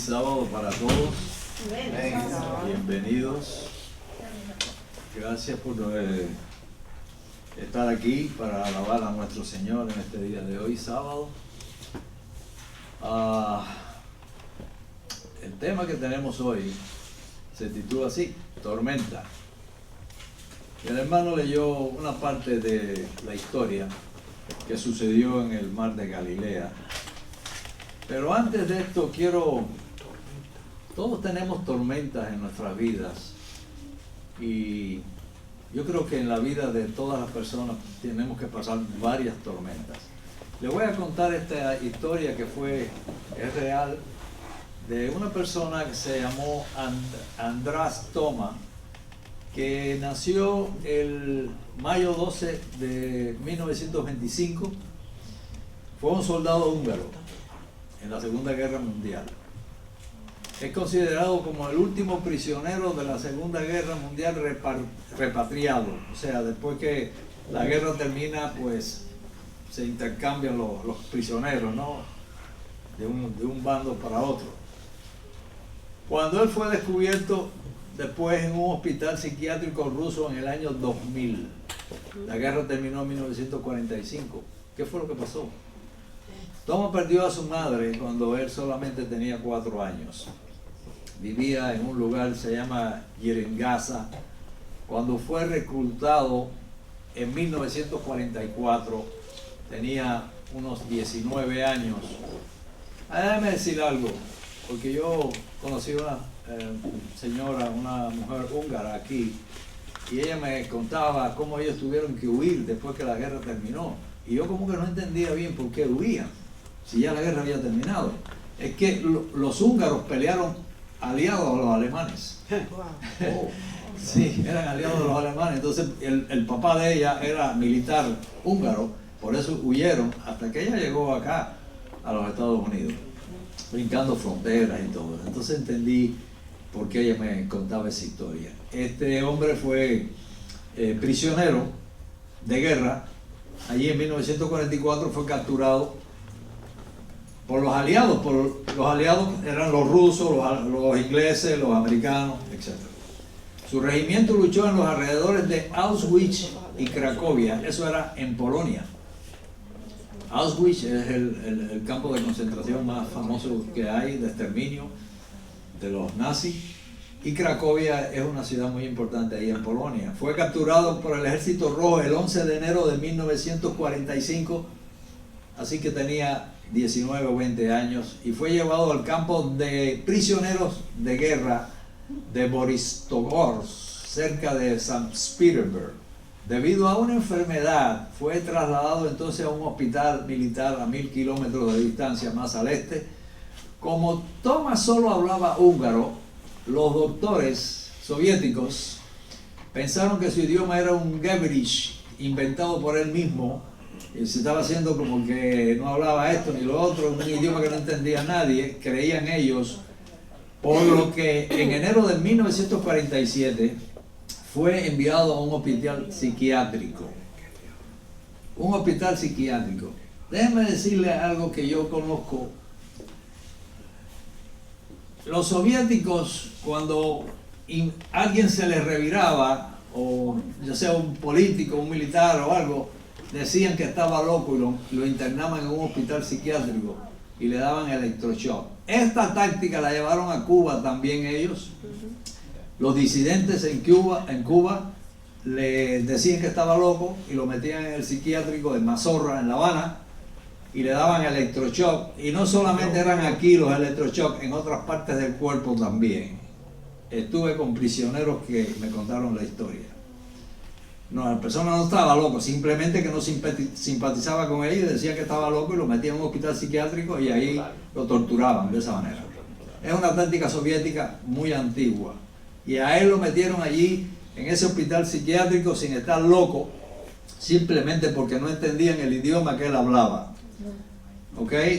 sábado para todos. Bienvenidos. Gracias por estar aquí para alabar a nuestro Señor en este día de hoy, sábado. El tema que tenemos hoy se titula así: tormenta. El hermano leyó una parte de la historia que sucedió en el mar de Galilea. Pero antes de esto todos tenemos tormentas en nuestras vidas, y yo creo que en la vida de todas las personas tenemos que pasar varias tormentas. Les voy a contar esta historia que es real, de una persona que se llamó András Thoma, que nació el mayo 12 de 1925. Fue un soldado húngaro en la Segunda Guerra Mundial. Es considerado como el último prisionero de la Segunda Guerra Mundial repatriado. O sea, después que la guerra termina, pues se intercambian los prisioneros, ¿no? De un bando para otro. Cuando él fue descubierto después en un hospital psiquiátrico ruso en el año 2000, la guerra terminó en 1945. ¿Qué fue lo que pasó? Thoma perdió a su madre cuando él solamente tenía 4 años. Vivía en un lugar que se llama Yerengasa. Cuando fue reclutado en 1944, tenía unos 19 años. Déjame decir algo, porque yo conocí una señora, una mujer húngara aquí, y ella me contaba cómo ellos tuvieron que huir después que la guerra terminó. Y yo como que no entendía bien por qué huían, si ya la guerra había terminado. Es que los húngaros pelearon aliados a los alemanes. Sí, eran aliados de los alemanes. Entonces el papá de ella era militar húngaro, por eso huyeron hasta que ella llegó acá a los Estados Unidos, brincando fronteras y todo. Entonces entendí por qué ella me contaba esa historia. Este hombre fue prisionero de guerra. Allí en 1944 fue capturado por los aliados. Los aliados eran los rusos, los ingleses, los americanos, etc. Su regimiento luchó en los alrededores de Auschwitz y Cracovia. Eso era en Polonia. Auschwitz es el campo de concentración más famoso que hay de exterminio de los nazis, y Cracovia es una ciudad muy importante ahí en Polonia. Fue capturado por el Ejército Rojo el 11 de enero de 1945, así que tenía 19 o 20 años, y fue llevado al campo de prisioneros de guerra de Boristovgorsk, cerca de San Petersburg. Debido a una enfermedad, fue trasladado entonces a un hospital militar a 1000 kilómetros de distancia más al este. Como Thoma solo hablaba húngaro, los doctores soviéticos pensaron que su idioma era un gibberish inventado por él mismo, y se estaba haciendo como que no hablaba esto ni lo otro, un idioma que no entendía nadie, creían ellos, por lo que en enero de 1947 fue enviado a un hospital psiquiátrico. Un hospital psiquiátrico. Déjenme decirle algo que yo conozco. Los soviéticos, cuando alguien se les reviraba, o ya sea un político, un militar o algo, decían que estaba loco y lo internaban en un hospital psiquiátrico y le daban electroshock. Esta táctica la llevaron a Cuba también ellos. Los disidentes en Cuba le decían que estaba loco y lo metían en el psiquiátrico de Mazorra, en La Habana, y le daban electroshock. Y no solamente eran aquí los electroshock, en otras partes del cuerpo también. Estuve con prisioneros que me contaron la historia. No, la persona no estaba loco, simplemente que no simpatizaba con él y decía que estaba loco, y lo metían en un hospital psiquiátrico y ahí lo torturaban de esa manera. Es una táctica soviética muy antigua. Y a él lo metieron allí en ese hospital psiquiátrico sin estar loco, simplemente porque no entendían el idioma que él hablaba.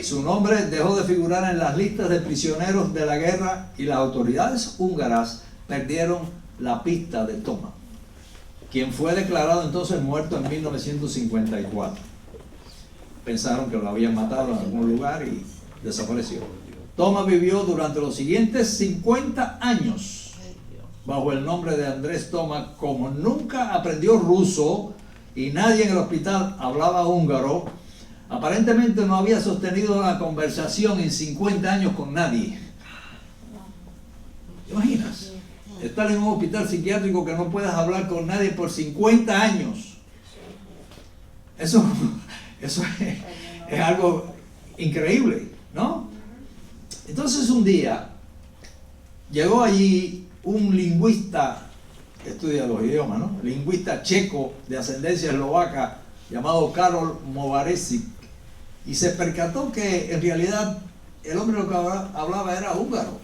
Su nombre dejó de figurar en las listas de prisioneros de la guerra, y las autoridades húngaras perdieron la pista de Thoma, quien fue declarado entonces muerto en 1954. Pensaron que lo habían matado en algún lugar y desapareció. Thomas vivió durante los siguientes 50 años bajo el nombre de Andrés Thomas. Como nunca aprendió ruso y nadie en el hospital hablaba húngaro, aparentemente no había sostenido una conversación en 50 años con nadie. ¿Te imaginas? Estar en un hospital psiquiátrico que no puedas hablar con nadie por 50 años. Eso es algo increíble, ¿no? Entonces un día llegó allí un lingüista que estudia los idiomas, ¿no? Lingüista checo de ascendencia eslovaca llamado Karol Movaresik, y se percató que en realidad el hombre lo que hablaba era húngaro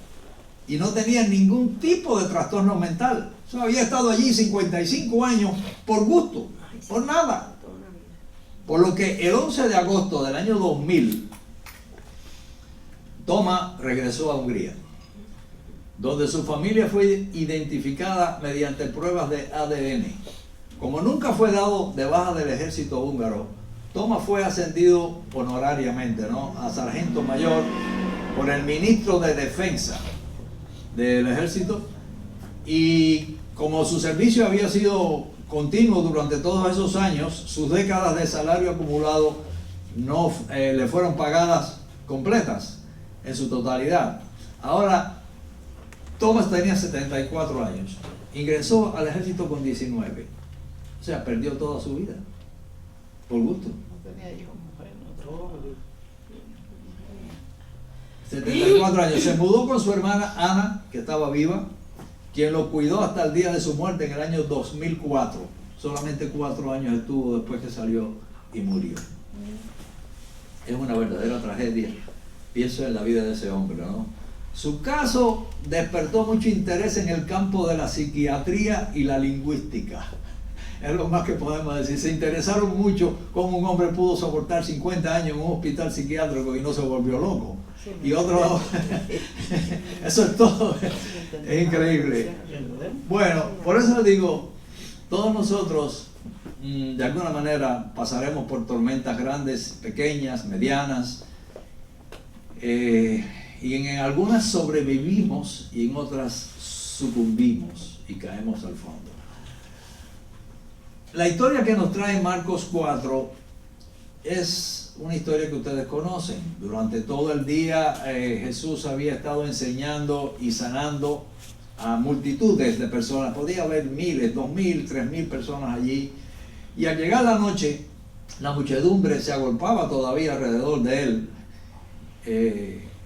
y no tenía ningún tipo de trastorno mental. O sea, había estado allí 55 años por gusto, por nada. Por lo que el 11 de agosto del año 2000, Thomas regresó a Hungría, donde su familia fue identificada mediante pruebas de ADN. Como nunca fue dado de baja del ejército húngaro, Thomas fue ascendido honorariamente, ¿no?, a sargento mayor por el ministro de Defensa del ejército, y como su servicio había sido continuo durante todos esos años, sus décadas de salario acumulado no le fueron pagadas completas en su totalidad. Ahora, Thomas tenía 74 años, ingresó al ejército con 19, o sea, perdió toda su vida, por gusto. No tenía hijos, mujer, no. 74 años, se mudó con su hermana Ana, que estaba viva, quien lo cuidó hasta el día de su muerte en el año 2004. Solamente 4 años estuvo después que salió y murió. Es una verdadera tragedia. Pienso en la vida de ese hombre, ¿no? Su caso despertó mucho interés en el campo de la psiquiatría y la lingüística. Es lo más que podemos decir. Se interesaron mucho cómo un hombre pudo soportar 50 años en un hospital psiquiátrico y no se volvió loco. Sí, Y otro, eso es todo. Es increíble. Bueno, por eso les digo, todos nosotros de alguna manera pasaremos por tormentas grandes, pequeñas, medianas, y en algunas sobrevivimos y en otras sucumbimos y caemos al fondo. La historia que nos trae Marcos 4 es una historia que ustedes conocen. Durante todo el día Jesús había estado enseñando y sanando a multitudes de personas. Podía haber miles, 2.000, 3.000 personas allí. Y al llegar la noche, la muchedumbre se agolpaba todavía alrededor de él.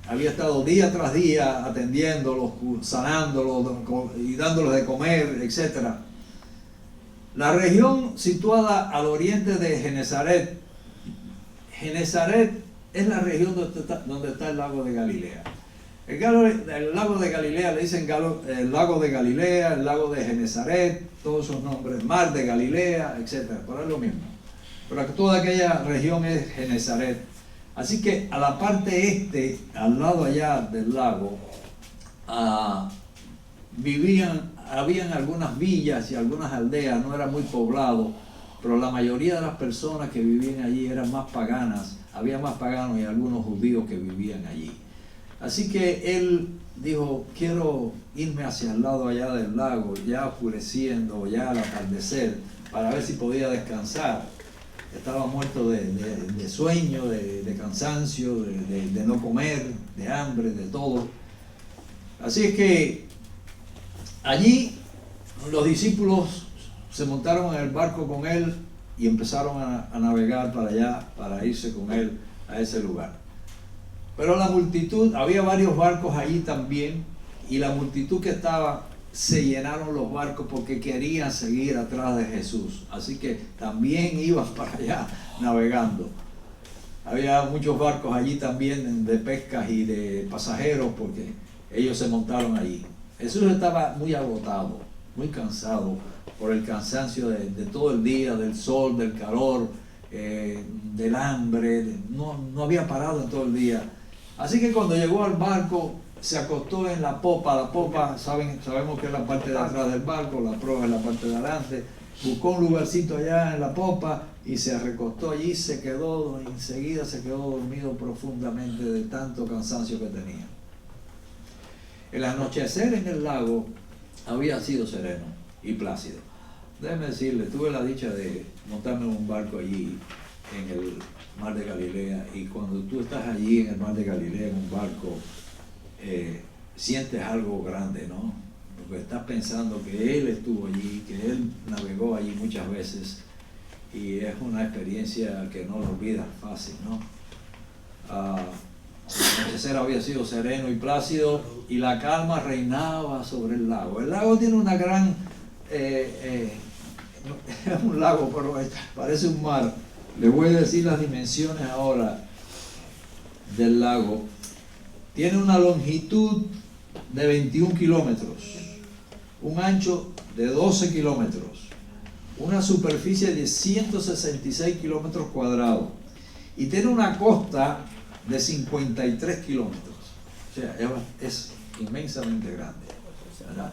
Había estado día tras día atendiéndolos, sanándolos y dándoles de comer, etc. La región situada al oriente de Genesaret. Genesaret es la región donde está el lago de Galilea. El lago de Galilea le dicen el lago de Galilea, el lago de Genesaret, todos esos nombres, mar de Galilea, etc. Pero es lo mismo. Pero toda aquella región es Genesaret. Así que a la parte este, al lado allá del lago, habían algunas villas y algunas aldeas, no era muy poblado, pero la mayoría de las personas que vivían allí eran más paganas, había más paganos y algunos judíos que vivían allí. Así que él dijo, quiero irme hacia el lado allá del lago, ya oscureciendo, ya al atardecer, para ver si podía descansar. Estaba muerto de sueño, de cansancio, de no comer, de hambre, de todo. Así es que allí los discípulos se montaron en el barco con él y empezaron a navegar para allá, para irse con él a ese lugar. Pero la multitud, había varios barcos allí también, y la multitud que estaba, se llenaron los barcos porque querían seguir atrás de Jesús. Así que también iban para allá navegando. Había muchos barcos allí también de pescas y de pasajeros porque ellos se montaron allí. Jesús estaba muy agotado, muy cansado por el cansancio de todo el día, del sol, del calor, del hambre. No había parado en todo el día. Así que cuando llegó al barco, se acostó en la popa. La popa, sabemos que es la parte de atrás del barco, la proa es la parte de adelante. Buscó un lugarcito allá en la popa y se recostó allí, enseguida se quedó dormido profundamente de tanto cansancio que tenía. El anochecer en el lago había sido sereno y plácido. Déjeme decirle, tuve la dicha de montarme en un barco allí en el Mar de Galilea, y cuando tú estás allí en el Mar de Galilea en un barco, sientes algo grande, ¿no? Porque estás pensando que Él estuvo allí, que Él navegó allí muchas veces, y es una experiencia que no lo olvidas fácil, ¿no? El anochecer había sido sereno y plácido, y la calma reinaba sobre el lago. El lago tiene una gran... es un lago, pero parece un mar. Le voy a decir las dimensiones ahora del lago. Tiene una longitud de 21 kilómetros, un ancho de 12 kilómetros, una superficie de 166 kilómetros cuadrados, y tiene una costa de 53 kilómetros. O sea, es inmensamente grande, ¿verdad?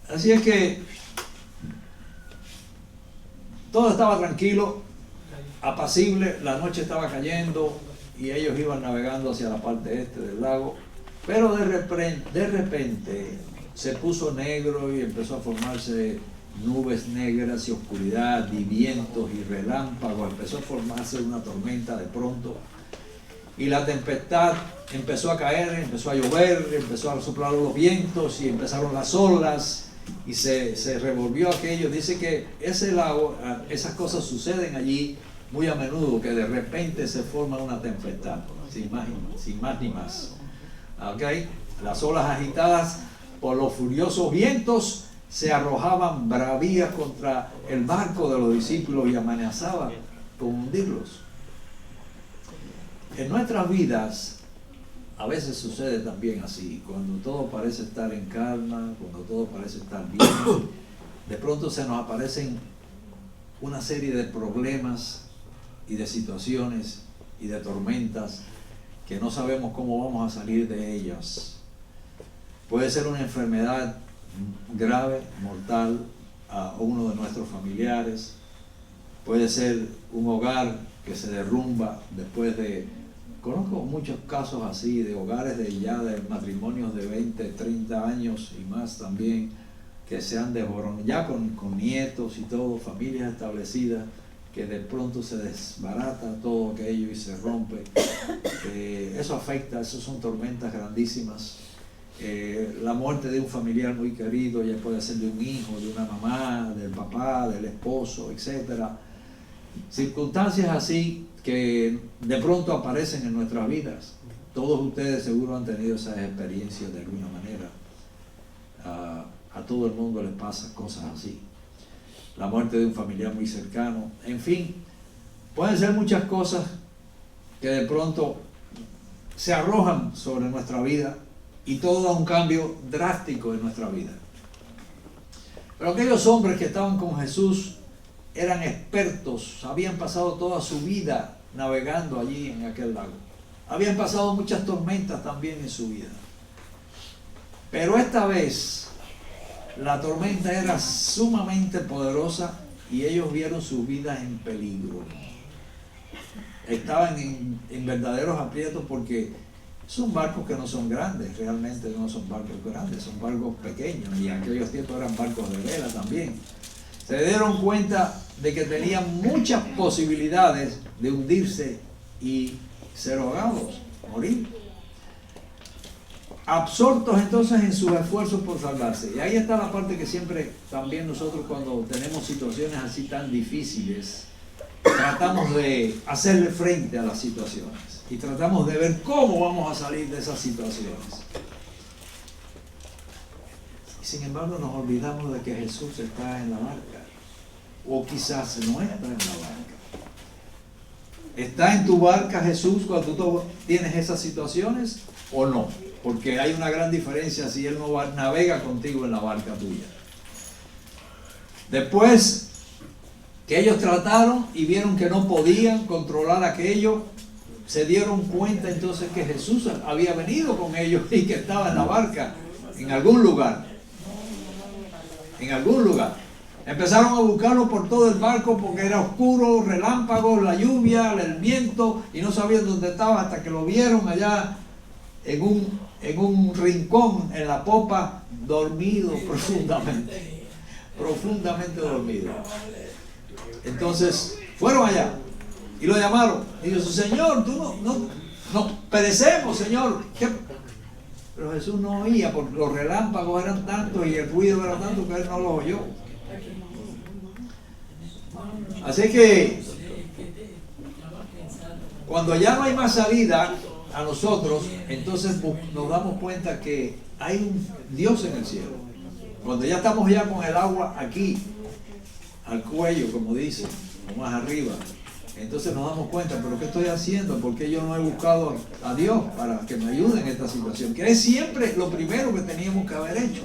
Así es que todo estaba tranquilo, apacible, la noche estaba cayendo y ellos iban navegando hacia la parte este del lago, pero de repente se puso negro y empezó a formarse nubes negras y oscuridad y vientos y relámpagos. Empezó a formarse una tormenta de pronto, y la tempestad empezó a caer, empezó a llover, empezó a soplar los vientos y empezaron las olas y se revolvió aquello. Dice que ese lago, esas cosas suceden allí muy a menudo, que de repente se forma una tempestad, sin más ni más. ¿Okay? Las olas agitadas por los furiosos vientos se arrojaban bravías contra el barco de los discípulos y amenazaban con hundirlos. En nuestras vidas a veces sucede también así, cuando todo parece estar en calma, cuando todo parece estar bien, de pronto se nos aparecen una serie de problemas y de situaciones y de tormentas que no sabemos cómo vamos a salir de ellas. Puede ser una enfermedad grave, mortal, a uno de nuestros familiares. Puede ser un hogar que se derrumba después de... Conozco muchos casos así, de hogares de matrimonios de 20, 30 años y más también, que se han desboronado, ya con nietos y todo, familias establecidas, que de pronto se desbarata todo aquello y se rompe. Eso afecta, eso son tormentas grandísimas. La muerte de un familiar muy querido, ya puede ser de un hijo, de una mamá, del papá, del esposo, etc. Circunstancias así que de pronto aparecen en nuestras vidas. Todos ustedes seguro han tenido esas experiencias de alguna manera. A todo el mundo les pasa cosas así. La muerte de un familiar muy cercano, en fin, pueden ser muchas cosas que de pronto se arrojan sobre nuestra vida y todo da un cambio drástico en nuestra vida. Pero aquellos hombres que estaban con Jesús eran expertos, habían pasado toda su vida navegando allí en aquel lago. Habían pasado muchas tormentas también en su vida. Pero esta vez la tormenta era sumamente poderosa y ellos vieron sus vidas en peligro. Estaban en verdaderos aprietos porque son barcos que no son grandes, realmente no son barcos grandes, son barcos pequeños, y en aquellos tiempos eran barcos de vela también. Se dieron cuenta de que tenían muchas posibilidades de hundirse y ser ahogados, morir. Absortos entonces en sus esfuerzos por salvarse. Y ahí está la parte que siempre también nosotros, cuando tenemos situaciones así tan difíciles, tratamos de hacerle frente a las situaciones y tratamos de ver cómo vamos a salir de esas situaciones. Y sin embargo nos olvidamos de que Jesús está en la barca, o quizás no está en la barca. ¿Está en tu barca Jesús cuando tú tienes esas situaciones o no? Porque hay una gran diferencia si Él no navega contigo en la barca tuya. Después que ellos trataron y vieron que no podían controlar aquello, se dieron cuenta entonces que Jesús había venido con ellos y que estaba en la barca en algún lugar. En algún lugar. Empezaron a buscarlo por todo el barco porque era oscuro, relámpagos, la lluvia, el viento, y no sabían dónde estaba hasta que lo vieron allá en un rincón en la popa, dormido profundamente, profundamente dormido. Entonces fueron allá y lo llamaron y dijo: Señor, tú no perecemos, Señor. ¿Qué? Pero Jesús no oía, porque los relámpagos eran tantos y el ruido era tanto que él no los oyó. Así que cuando ya no hay más salida a nosotros, entonces nos damos cuenta que hay un Dios en el cielo. Cuando ya estamos ya con el agua aquí, al cuello, como dice, o más arriba, entonces nos damos cuenta: ¿pero qué estoy haciendo? ¿Por qué yo no he buscado a Dios para que me ayude en esta situación? Que es siempre lo primero que teníamos que haber hecho.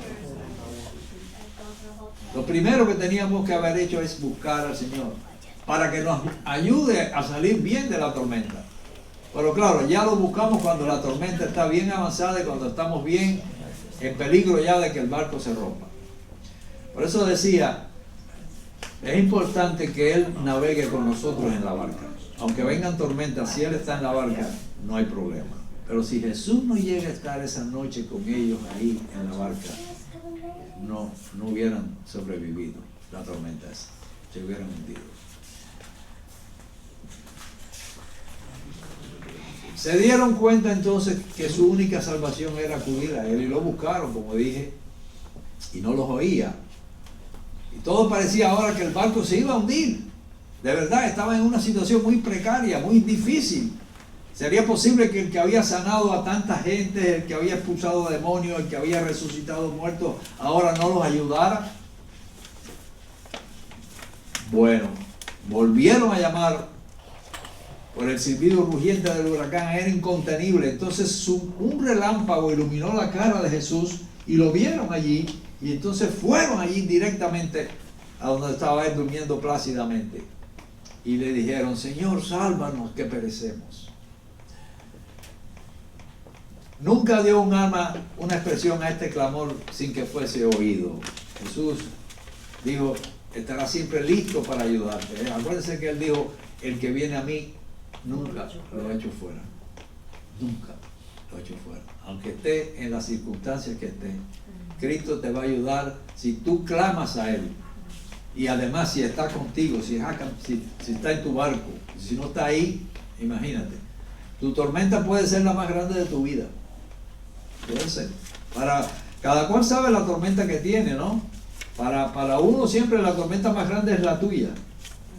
Lo primero que teníamos que haber hecho es buscar al Señor para que nos ayude a salir bien de la tormenta. Pero claro, ya lo buscamos cuando la tormenta está bien avanzada y cuando estamos bien en peligro ya de que el barco se rompa. Por eso decía, es importante que Él navegue con nosotros en la barca. Aunque vengan tormentas, si Él está en la barca, no hay problema. Pero si Jesús no llega a estar esa noche con ellos ahí en la barca, no hubieran sobrevivido la tormenta esa, se hubieran hundido. Se dieron cuenta entonces que su única salvación era acudir a Él y lo buscaron, como dije, y no los oía. Y todo parecía ahora que el barco se iba a hundir. De verdad, estaba en una situación muy precaria, muy difícil. ¿Sería posible que el que había sanado a tanta gente, el que había expulsado demonios, el que había resucitado muertos, ahora no los ayudara? Bueno, volvieron a llamar por el silbido rugiente del huracán, era incontenible. Entonces un relámpago iluminó la cara de Jesús y lo vieron allí, y entonces fueron allí directamente a donde estaba él durmiendo plácidamente. Y le dijeron: Señor, sálvanos que perecemos. Nunca dio un alma una expresión a este clamor sin que fuese oído. Jesús dijo: estará siempre listo para ayudarte. Acuérdense que Él dijo: el que viene a mí, nunca lo he hecho fuera. Nunca lo he hecho fuera. Aunque esté en las circunstancias que esté, Cristo te va a ayudar si tú clamas a Él. Y además, si está contigo, si está en tu barco, si no está ahí, imagínate. Tu tormenta puede ser la más grande de tu vida. Puede ser. Cada cual sabe la tormenta que tiene, ¿no? Para uno siempre la tormenta más grande es la tuya.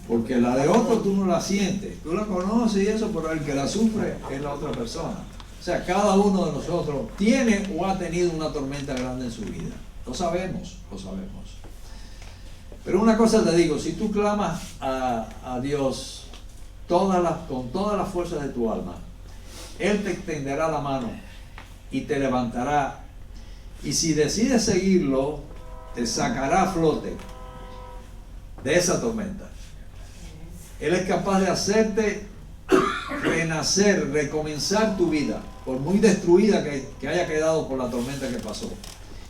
Porque la de otro tú no la sientes. Tú la conoces y eso, pero el que la sufre es la otra persona. O sea, cada uno de nosotros tiene o ha tenido una tormenta grande en su vida. Lo sabemos, lo sabemos. Pero una cosa te digo: si tú clamas a Dios con todas las fuerzas de tu alma, Él te extenderá la mano y te levantará. Y si decides seguirlo, te sacará a flote de esa tormenta. Él es capaz de hacerte renacer, recomenzar tu vida, por muy destruida que haya quedado por la tormenta que pasó.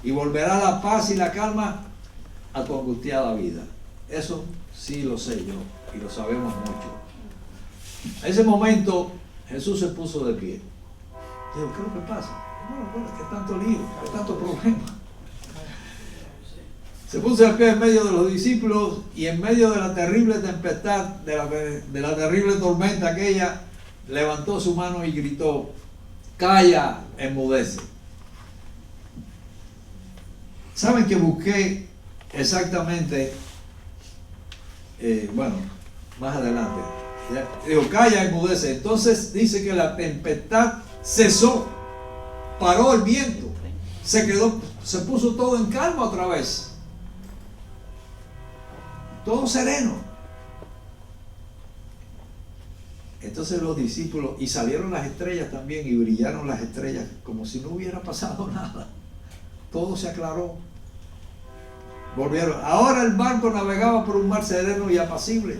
Y volverá la paz y la calma a tu angustiada vida. Eso sí lo sé yo y lo sabemos mucho. En ese momento Jesús se puso de pie. Dijo: ¿qué es lo que pasa? No, ¿qué tanto lío? ¿Qué tanto problema? Se puso de pie en medio de los discípulos y en medio de la terrible tempestad, de la terrible tormenta aquella, levantó su mano y gritó: calla, enmudece. ¿Saben que busqué exactamente, más adelante? Digo, calla, enmudece. Entonces dice que la tempestad cesó, paró el viento, se puso todo en calma otra vez. Todo sereno. Entonces los discípulos, y salieron las estrellas también, y brillaron las estrellas como si no hubiera pasado nada. Todo se aclaró. Volvieron. Ahora el barco navegaba por un mar sereno y apacible.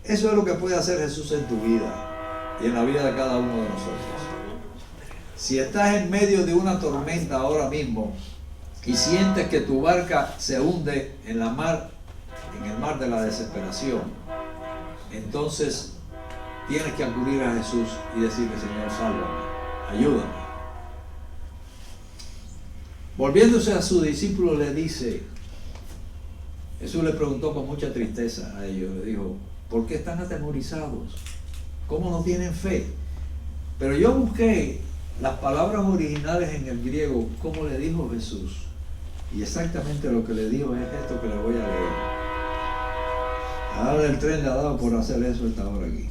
Eso es lo que puede hacer Jesús en tu vida y en la vida de cada uno de nosotros. Si estás en medio de una tormenta ahora mismo y sientes que tu barca se hunde en el mar de la desesperación, entonces tienes que acudir a Jesús y decirle, Señor, sálvame, ayúdame. Volviéndose a su discípulo le dice, Jesús le preguntó con mucha tristeza a ellos, le dijo, ¿por qué están atemorizados? ¿Cómo no tienen fe? Pero yo busqué las palabras originales en el griego, como le dijo Jesús. Y exactamente lo que le dijo es esto que le voy a leer. Ahora el tren le ha dado por hacer eso esta hora aquí.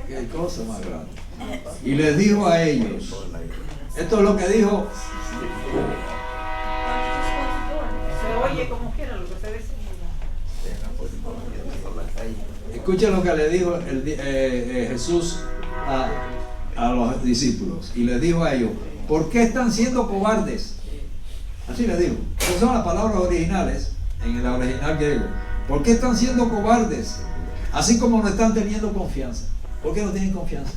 Qué cosa más grande. Y les dijo a ellos, esto es lo que dijo. Se oye como quiera lo que se dice. Escuchen lo que le dijo Jesús a los discípulos. Y les dijo a ellos, ¿por qué están siendo cobardes? Así les dijo. Esas son las palabras originales en el original griego. ¿Por qué están siendo cobardes? Así como no están teniendo confianza. ¿Por qué no tienen confianza?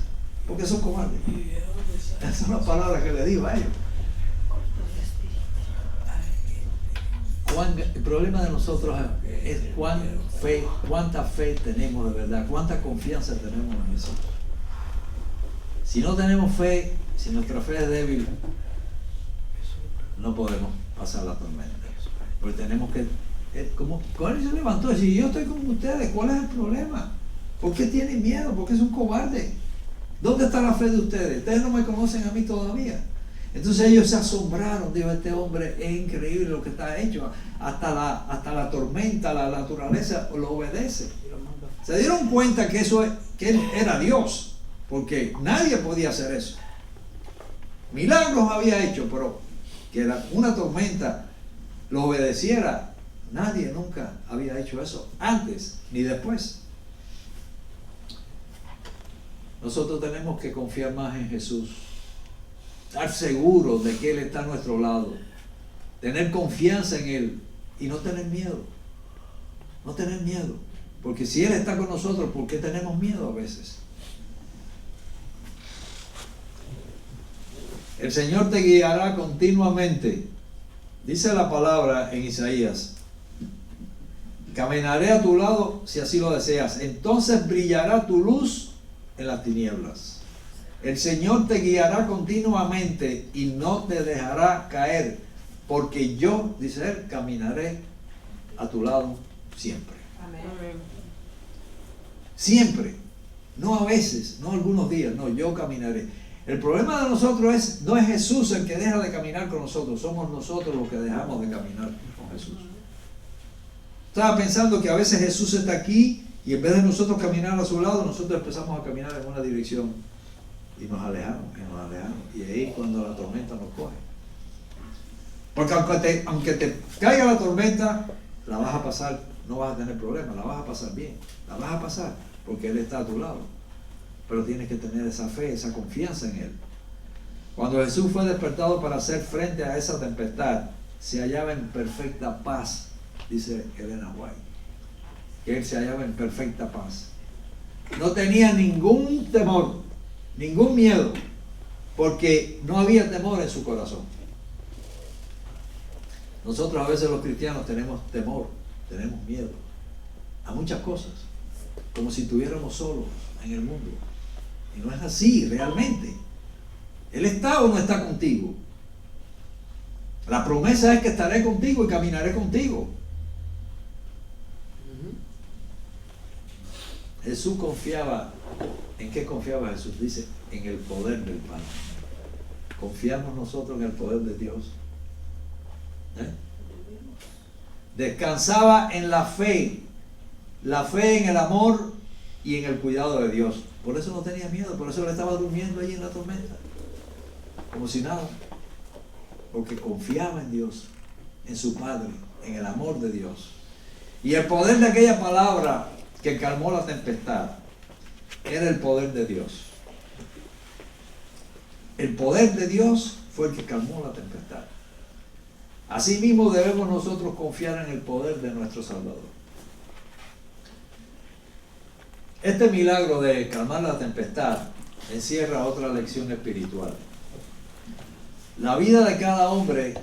Porque son cobardes. Esas son las palabras que le dijo a ellos. El problema de nosotros es cuánta fe tenemos de verdad, cuánta confianza tenemos en eso. Si no tenemos fe, si nuestra fe es débil, no podemos pasar la tormenta. Porque tenemos que, como él se levantó y dice, yo estoy con ustedes, ¿cuál es el problema? ¿Por qué tienen miedo? ¿Por qué son cobardes? ¿Dónde está la fe de ustedes? Ustedes no me conocen a mí todavía. Entonces ellos se asombraron, dijo, este hombre es increíble lo que está hecho, hasta la tormenta, la naturaleza lo obedece. Se dieron cuenta que que él era Dios, porque nadie podía hacer eso. Milagros había hecho, pero que una tormenta lo obedeciera, nadie nunca había hecho eso, antes ni después. Nosotros tenemos que confiar más en Jesús. Estar seguros de que Él está a nuestro lado, tener confianza en Él y no tener miedo, porque si Él está con nosotros, ¿por qué tenemos miedo a veces? El Señor te guiará continuamente, dice la palabra en Isaías, caminaré a tu lado si así lo deseas, entonces brillará tu luz en las tinieblas. El Señor te guiará continuamente y no te dejará caer, porque yo, dice Él, caminaré a tu lado siempre. Amén. Siempre, no a veces, no algunos días, no, yo caminaré. El problema de nosotros no es Jesús el que deja de caminar con nosotros, somos nosotros los que dejamos de caminar con Jesús. Estaba pensando que a veces Jesús está aquí y en vez de nosotros caminar a su lado, nosotros empezamos a caminar en una dirección. Y nos alejamos. Y ahí cuando la tormenta nos coge. Porque aunque te caiga la tormenta, la vas a pasar, no vas a tener problemas, la vas a pasar bien. La vas a pasar porque Él está a tu lado. Pero tienes que tener esa fe, esa confianza en Él. Cuando Jesús fue despertado para hacer frente a esa tempestad, se hallaba en perfecta paz, dice Elena White. Que Él se hallaba en perfecta paz. No tenía ningún temor. Ningún miedo, porque no había temor en su corazón. Nosotros a veces los cristianos tenemos temor, tenemos miedo a muchas cosas, como si estuviéramos solos en el mundo. Y no es así realmente. Él está o no está contigo. La promesa es que estaré contigo y caminaré contigo. Jesús confiaba. ¿En qué confiaba Jesús? Dice, en el poder del Padre. ¿Confiamos nosotros en el poder de Dios? Descansaba en la fe en el amor y en el cuidado de Dios. Por eso no tenía miedo, por eso él estaba durmiendo allí en la tormenta, como si nada, porque confiaba en Dios, en su Padre, en el amor de Dios. Y el poder de aquella palabra que calmó la tempestad era el poder de Dios. El poder de Dios fue el que calmó la tempestad. Asimismo debemos nosotros confiar en el poder de nuestro Salvador. Este milagro de calmar la tempestad encierra otra lección espiritual. La vida de cada hombre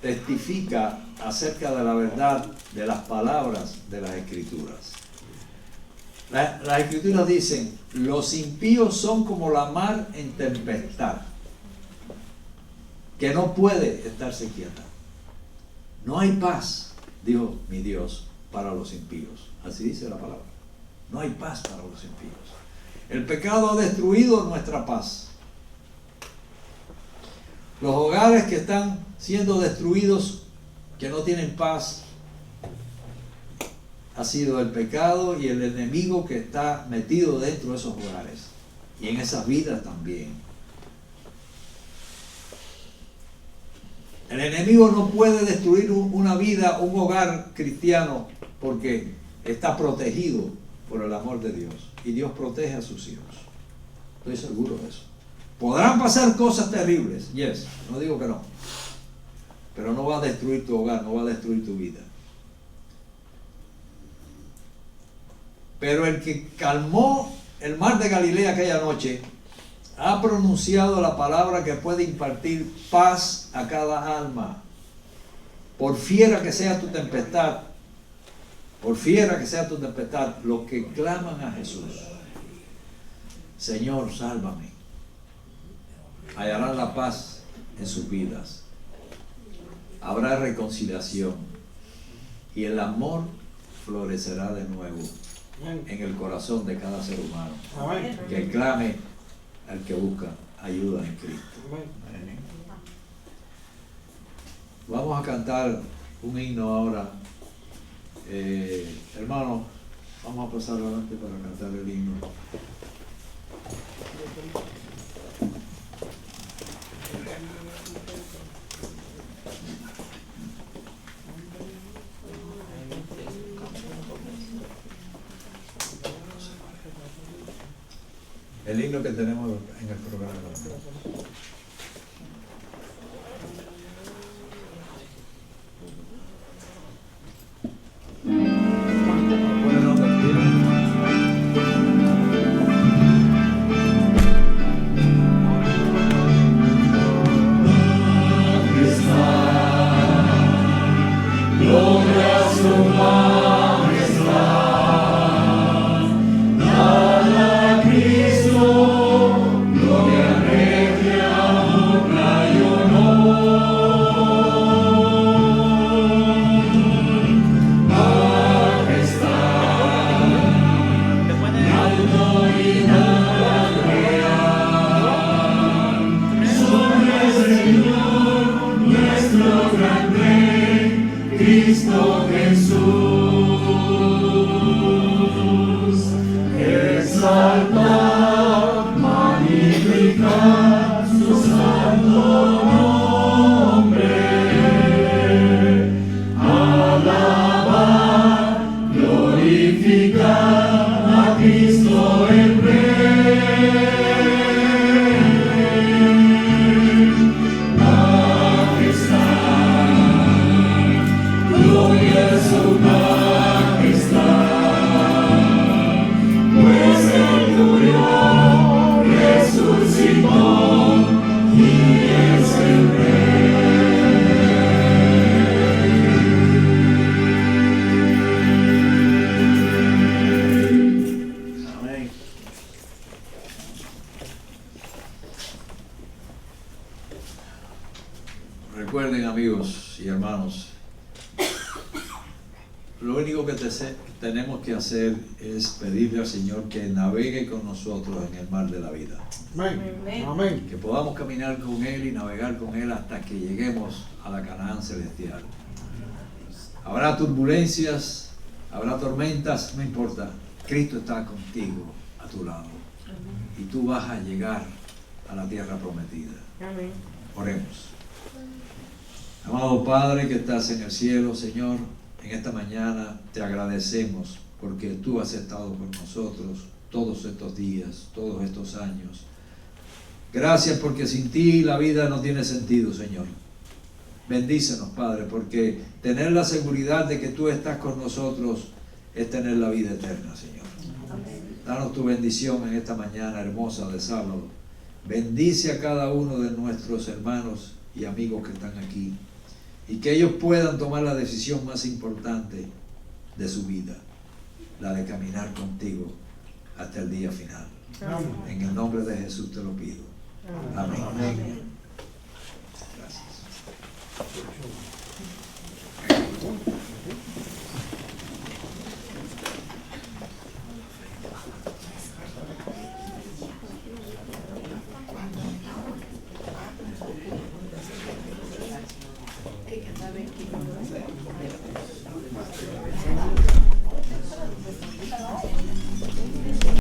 testifica acerca de la verdad de las palabras de las Escrituras. Las escrituras dicen, los impíos son como la mar en tempestad, que no puede estarse quieta. No hay paz, dijo mi Dios, para los impíos. Así dice la palabra. No hay paz para los impíos. El pecado ha destruido nuestra paz. Los hogares que están siendo destruidos, que no tienen paz, ha sido el pecado y el enemigo que está metido dentro de esos hogares y en esas vidas también. El enemigo no puede destruir una vida, un hogar cristiano, porque está protegido por el amor de Dios y Dios protege a sus hijos. Estoy seguro de eso. Podrán pasar cosas terribles, yes, no digo que no, pero no va a destruir tu hogar, no va a destruir tu vida. Pero el que calmó el mar de Galilea aquella noche ha pronunciado la palabra que puede impartir paz a cada alma. Por fiera que sea tu tempestad, los que claman a Jesús, Señor, sálvame, hallarán la paz en sus vidas. Habrá reconciliación y el amor florecerá de nuevo en el corazón de cada ser humano. Amén. Que clame al que busca ayuda en Cristo. Amén. Vamos a cantar un himno ahora. Hermano, vamos a pasar adelante para cantar el himno. El himno que tenemos en el programa. Bueno, recuerden, amigos y hermanos, lo único que tenemos que hacer es pedirle al Señor que navegue con nosotros en el mar de la vida. Amén. Amén. Que podamos caminar con Él y navegar con Él hasta que lleguemos a la Canaán celestial. Habrá turbulencias, habrá tormentas, no importa. Cristo está contigo, a tu lado. Y tú vas a llegar a la tierra prometida. Amén. Oremos. Amado Padre que estás en el cielo, Señor, en esta mañana te agradecemos porque tú has estado con nosotros todos estos días, todos estos años. Gracias porque sin ti la vida no tiene sentido, Señor. Bendícenos, Padre, porque tener la seguridad de que tú estás con nosotros es tener la vida eterna, Señor. Danos tu bendición en esta mañana hermosa de sábado. Bendice a cada uno de nuestros hermanos y amigos que están aquí y que ellos puedan tomar la decisión más importante de su vida. la de caminar contigo hasta el día final. Amén. En el nombre de Jesús te lo pido.